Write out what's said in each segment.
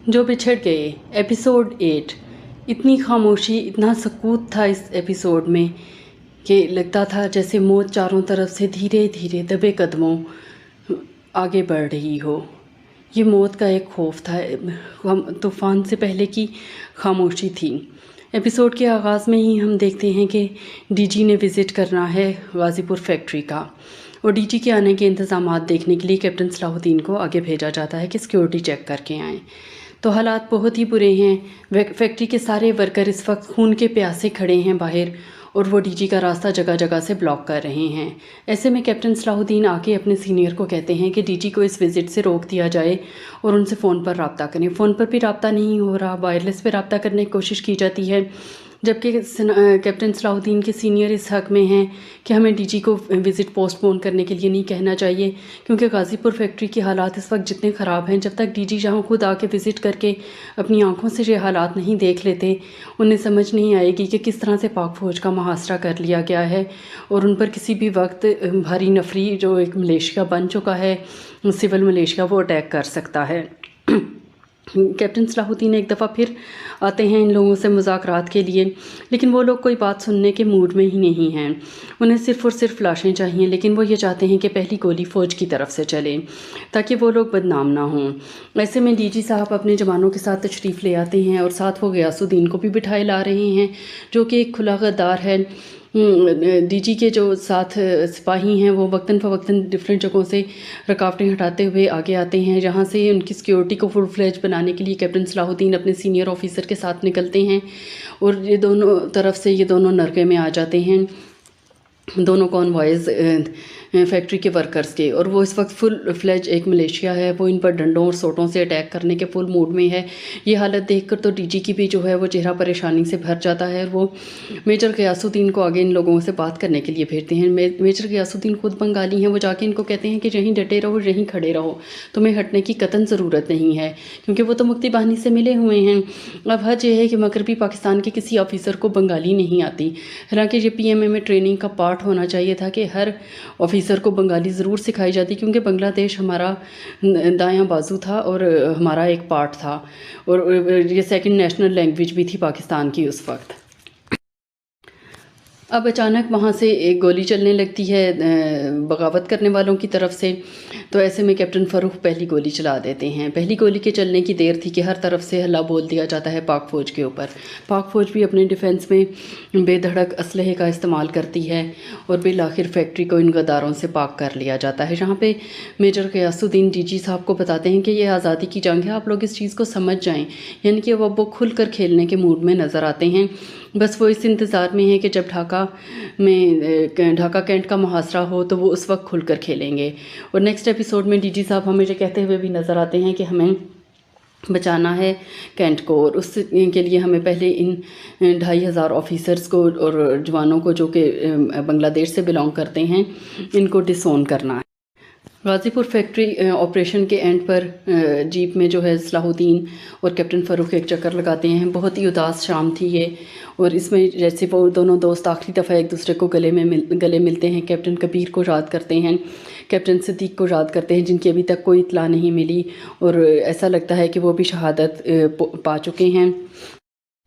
जो बिछड़ गए एपिसोड 8। इतनी खामोशी, इतना सकूत था इस एपिसोड में कि लगता था जैसे मौत चारों तरफ से धीरे धीरे दबे कदमों आगे बढ़ रही हो। ये मौत का एक खौफ था, तूफ़ान से पहले की खामोशी थी। एपिसोड के आगाज़ में ही हम देखते हैं कि डीजी ने विज़िट करना है गाज़ीपुर फैक्ट्री का, और डीजी के आने के इंतज़ामात देखने के लिए कैप्टन सलाहुद्दीन को आगे भेजा जाता है कि सिक्योरिटी चेक करके आएँ। तो हालात बहुत ही बुरे हैं। फैक्ट्री के सारे वर्कर इस वक्त खून के प्यासे खड़े हैं बाहर, और वो डीजी का रास्ता जगह जगह से ब्लॉक कर रहे हैं। ऐसे में कैप्टन सलाहुद्दीन आके अपने सीनियर को कहते हैं कि डीजी को इस विज़िट से रोक दिया जाए और उनसे फ़ोन पर रब्ता करें। फ़ोन पर भी रब्ता नहीं हो रहा, वायरलेस पे रब्ता करने की कोशिश की जाती है, जबकि कैप्टन सलाहुद्दीन के सीनियर इस हक़ में हैं कि हमें डीजी को विज़िट पोस्टपोन करने के लिए नहीं कहना चाहिए, क्योंकि गाज़ीपुर फैक्ट्री के हालात इस वक्त जितने ख़राब हैं, जब तक डीजी जहाँ खुद आके विज़िट करके अपनी आंखों से ये हालात नहीं देख लेते, उन्हें समझ नहीं आएगी कि किस तरह से पाक फ़ौज का मुहासरा कर लिया गया है और उन पर किसी भी वक्त भारी नफरी जो एक मलेशिया बन चुका है, सिविल मलेशिया, वो अटैक कर सकता है। कैप्टन सलाहुद्दीन एक दफ़ा फिर आते हैं इन लोगों से मुज़ाकरात के लिए, लेकिन वो लोग कोई बात सुनने के मूड में ही नहीं हैं। उन्हें सिर्फ़ और सिर्फ लाशें चाहिए, लेकिन वो ये चाहते हैं कि पहली गोली फ़ौज की तरफ से चले ताकि वो लोग बदनाम ना हों। ऐसे में डीजी साहब अपने जवानों के साथ तशरीफ़ ले आते हैं और साथ वो गयासुद्दीन को भी बिठाए ला रहे हैं, जो कि एक खुला गद्दार है। डीजी के जो साथ सिपाही हैं वो वक्तन फ़वक्तन डिफरेंट जगहों से रुकावटें हटाते हुए आगे आते हैं, जहाँ से उनकी सिक्योरिटी को फुल फ्लेज बनाने के लिए कैप्टन सलाहुद्दीन अपने सीनियर ऑफिसर के साथ निकलते हैं, और ये दोनों तरफ से ये दोनों नरके में आ जाते हैं, दोनों कॉन्वॉयज़ फैक्ट्री के वर्कर्स के। और वो इस वक्त फुल फ्लेज एक मलेशिया है, वो इन पर डंडों और सोटों से अटैक करने के फुल मूड में है। ये हालत देखकर तो डीजी की भी जो है वो चेहरा परेशानी से भर जाता है, और वो मेजर गयासुद्दीन को आगे इन लोगों से बात करने के लिए भेजते हैं। मेजर गयासुद्दीन खुद बंगाली हैं, वो जाके इनको कहते हैं कि यहीं डटे रहो, यहीं खड़े रहो, तुम्हें हटने की कतन ज़रूरत नहीं है, क्योंकि वो तो मुक्ति बाहिनी से मिले हुए हैं। अब हज ये है कि मगरबी पाकिस्तान के किसी ऑफिसर को बंगाली नहीं आती, हालांकि ये PMA में ट्रेनिंग का पार्ट होना चाहिए था कि हर ऑफिसर को बंगाली ज़रूर सिखाई जाती, क्योंकि बांग्लादेश हमारा दायां बाजू था और हमारा एक पार्ट था, और ये सेकंड नेशनल लैंग्वेज भी थी पाकिस्तान की उस वक्त। अब अचानक वहाँ से एक गोली चलने लगती है बगावत करने वालों की तरफ से, तो ऐसे में कैप्टन फ़ारूक पहली गोली चला देते हैं। पहली गोली के चलने की देर थी कि हर तरफ से हल्ला बोल दिया जाता है पाक फ़ौज के ऊपर। पाक फ़ौज भी अपने डिफेंस में बेधड़क असलहे का इस्तेमाल करती है, और बिल आखिर फैक्ट्री को इन गद्दारों से पाक कर लिया जाता है, जहाँ पे मेजर गयासुद्दीन डीजी साहब को बताते हैं कि ये आज़ादी की जंग है, आप लोग इस चीज़ को समझ जाएँ। यानी कि वो खुल कर खेलने के मूड में नज़र आते हैं। बस वो इस इंतज़ार में है कि जब ढाका कैंट का मुहासरा हो तो वो उस वक्त खुलकर खेलेंगे। और नेक्स्ट एपिसोड में डीजी साहब हमें ये कहते हुए भी नज़र आते हैं कि हमें बचाना है कैंट को, और उसके लिए हमें पहले इन 2500 ऑफिसर्स को और जवानों को जो कि बांग्लादेश से बिलोंग करते हैं, इनको डिसोन करना है। गाज़ीपुर फैक्ट्री ऑपरेशन के एंड पर जीप में जो है सलाहुद्दीन और कैप्टन फ़ारूक एक चक्कर लगाते हैं। बहुत ही उदास शाम थी ये, और इसमें जैसे वो दोनों दोस्त आखिरी दफ़ा एक दूसरे को गले मिलते हैं। कैप्टन कबीर को याद करते हैं, कैप्टन सिद्दीक को याद करते हैं, जिनकी अभी तक कोई इत्तला नहीं मिली, और ऐसा लगता है कि वो भी शहादत पा चुके हैं।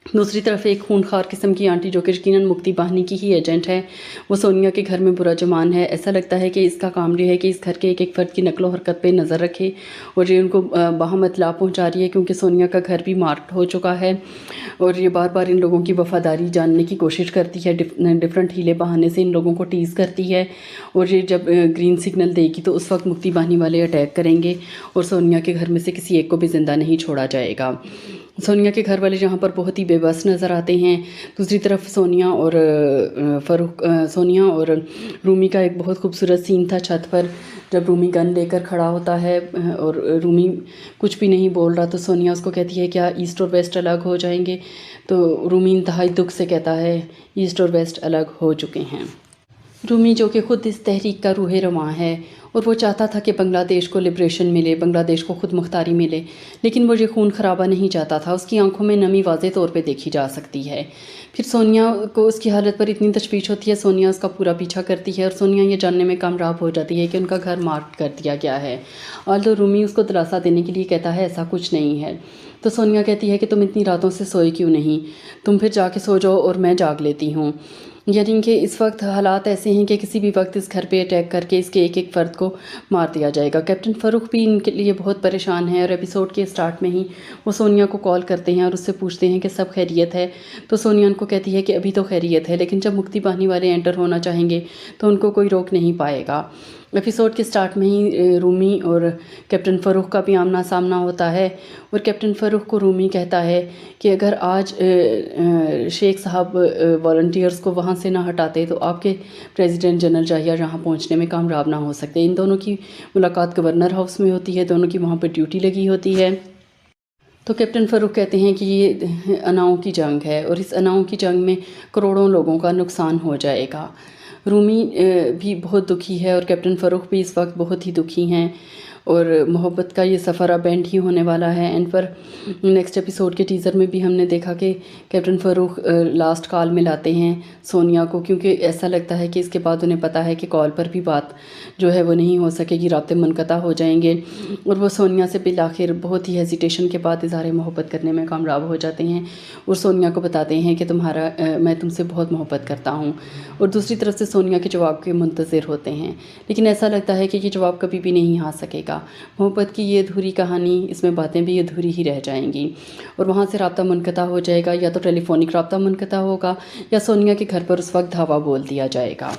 दूसरी तरफ एक खूनखार किस्म की आंटी, जो कि यकीनन मुक्ति बाहिनी की ही एजेंट है, वो सोनिया के घर में बुरा जमान है। ऐसा लगता है कि इसका काम ये है कि इस घर के एक एक फ़र्द की नकलो हरकत पे नज़र रखे, और ये उनको बाहम इत्तला पहुँचा रही है, क्योंकि सोनिया का घर भी मार्क हो चुका है, और ये बार बार इन लोगों की वफ़ादारी जानने की कोशिश करती है, डिफरेंट हीले बहाने से इन लोगों को टीज़ करती है। और ये जब ग्रीन सिग्नल देगी तो उस वक्त मुक्ति बाहिनी वाले अटैक करेंगे, और सोनिया के घर में से किसी एक को भी ज़िंदा नहीं छोड़ा जाएगा। सोनिया के घर वाले जहाँ पर बहुत ही बेबस नज़र आते हैं। दूसरी तरफ सोनिया और रूमी का एक बहुत खूबसूरत सीन था छत पर, जब रूमी गन लेकर खड़ा होता है और रूमी कुछ भी नहीं बोल रहा, तो सोनिया उसको कहती है क्या ईस्ट और वेस्ट अलग हो जाएंगे, तो रूमी इंतहाई दुख से कहता है ईस्ट और वेस्ट अलग हो चुके हैं। रूमी जो कि खुद इस तहरीक का रूह रवां है और वो चाहता था कि बांग्लादेश को लिब्रेशन मिले, बांग्लादेश को खुद मुख्तारी मिले, लेकिन वो ये खून खराबा नहीं चाहता था। उसकी आंखों में नमी वाज़े तौर पे देखी जा सकती है। फिर सोनिया को उसकी हालत पर इतनी तशवीश होती है, सोनिया उसका पूरा पीछा करती है और सोनिया ये जानने में कामयाब हो जाती है कि उनका घर मार्क कर दिया गया है। ऑल्दो रूमी उसको दिलासा देने के लिए कहता है ऐसा कुछ नहीं है, तो सोनिया कहती है कि तुम इतनी रातों से सोए क्यों नहीं, तुम फिर जाके सो जाओ और मैं जाग लेती हूँ। यानी कि इस वक्त हालात ऐसे हैं कि किसी भी वक्त इस घर पे अटैक करके इसके एक एक फ़र्द को मार दिया जाएगा। कैप्टन फ़ारूक भी इनके लिए बहुत परेशान है और एपिसोड के स्टार्ट में ही वो सोनिया को कॉल करते हैं और उससे पूछते हैं कि सब खैरियत है, तो सोनिया उनको कहती है कि अभी तो खैरियत है, लेकिन जब मुक्ति बाहिनी वाले एंटर होना चाहेंगे तो उनको कोई रोक नहीं पाएगा। एपिसोड के स्टार्ट में ही रूमी और कैप्टन फ़ारूक का भी आमना सामना होता है और कैप्टन फ़ारूक को रूमी कहता है कि अगर आज शेख साहब वॉलंटियर्स को वहाँ से ना हटाते तो आपके प्रेसिडेंट जनरल जाहिया यहाँ पहुँचने में कामयाब ना हो सकते। इन दोनों की मुलाकात गवर्नर हाउस में होती है, दोनों की वहाँ पर ड्यूटी लगी होती है। तो कैप्टन फ़ारूक कहते हैं कि ये अनाओं की जंग है और इस अनाओं की जंग में करोड़ों लोगों का नुकसान हो जाएगा। रूमी भी बहुत दुखी है और कैप्टन फ़ारूक भी इस वक्त बहुत ही दुखी हैं और मोहब्बत का ये सफ़र अब एंड ही होने वाला है। एंड पर नेक्स्ट एपिसोड के टीज़र में भी हमने देखा कि कैप्टन फ़ारूक लास्ट कॉल मिलाते हैं सोनिया को, क्योंकि ऐसा लगता है कि इसके बाद उन्हें पता है कि कॉल पर भी बात जो है वो नहीं हो सकेगी, राब्ते मुनक़ता हो जाएंगे और वो सोनिया से बिलाखिर बहुत ही हेजिटेशन के बाद इज़हार मोहब्बत करने में कामयाब हो जाते हैं और सोनिया को बताते हैं कि मैं तुमसे बहुत मोहब्बत करता हूँ। और दूसरी तरफ से सोनिया के जवाब के मुंतज़िर होते हैं, लेकिन ऐसा लगता है कि ये जवाब कभी भी नहीं आ सकेगा। मोहब्बत की ये अधूरी कहानी, इसमें बातें भी अधूरी ही रह जाएंगी और वहाँ से राब्ता मुनक़ता हो जाएगा, या तो टेलीफोनिक राब्ता मुनक़ता होगा या सोनिया के घर पर उस वक्त धावा बोल दिया जाएगा।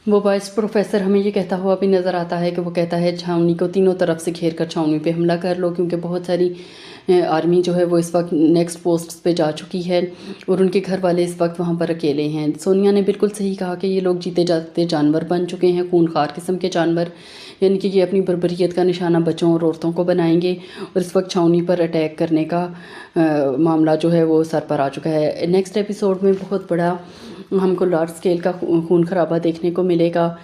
वो वाइस प्रोफेसर हमें ये कहता हुआ भी नज़र आता है कि वो कहता है छावनी को तीनों तरफ से घेर कर छावनी पे हमला कर लो, क्योंकि बहुत सारी आर्मी जो है वो इस वक्त नेक्स्ट पोस्ट पे जा चुकी है और उनके घर वाले इस वक्त वहाँ पर अकेले हैं। सोनिया ने बिल्कुल सही कहा कि ये लोग जीते जाते जानवर बन चुके हैं, खूनखार किस्म के जानवर, यानी कि ये अपनी बर्बरियत का निशाना बच्चों और औरतों को बनाएंगे और इस वक्त छावनी पर अटैक करने का मामला जो है वो सर पर आ चुका है। नेक्स्ट एपिसोड में बहुत बड़ा हमको लार्ज स्केल का खून खराबा देखने को मिलेगा।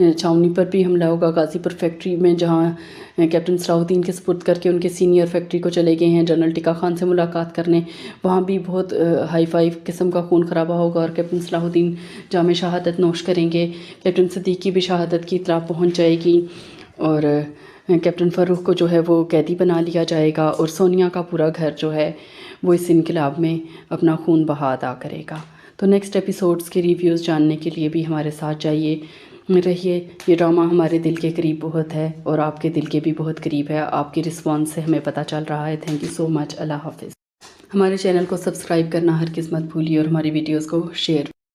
छावनी पर भी हमला होगा, गाज़ीपुर फैक्ट्री में जहाँ कैप्टन सलाहुद्दीन के सपुर्द करके उनके सीनियर फैक्ट्री को चले गए हैं जनरल टिक्का खान से मुलाकात करने, वहाँ भी बहुत हाई फाइव किस्म का खून खराबा होगा और कैप्टन सलाहुद्दीन जामे शहादत नोश करेंगे। कैप्टन सदीक की भी शहादत की इत्तला पहुँच जाएगी और कैप्टन फ़ारूक को जो है वो कैदी बना लिया जाएगा और सोनिया का पूरा घर जो है वो इस इनकलाब में अपना खून बहा अदा करेगा। तो नेक्स्ट एपिसोड्स के रिव्यूज़ जानने के लिए भी हमारे साथ जाइए रहिए। ये ड्रामा हमारे दिल के करीब बहुत है और आपके दिल के भी बहुत करीब है, आपके रिस्पॉन्स से हमें पता चल रहा है। Thank you so much. अल्लाह हाफिज़। हमारे चैनल को सब्सक्राइब करना हरगिज़ मत भूलिए और हमारी वीडियोज़ को शेयर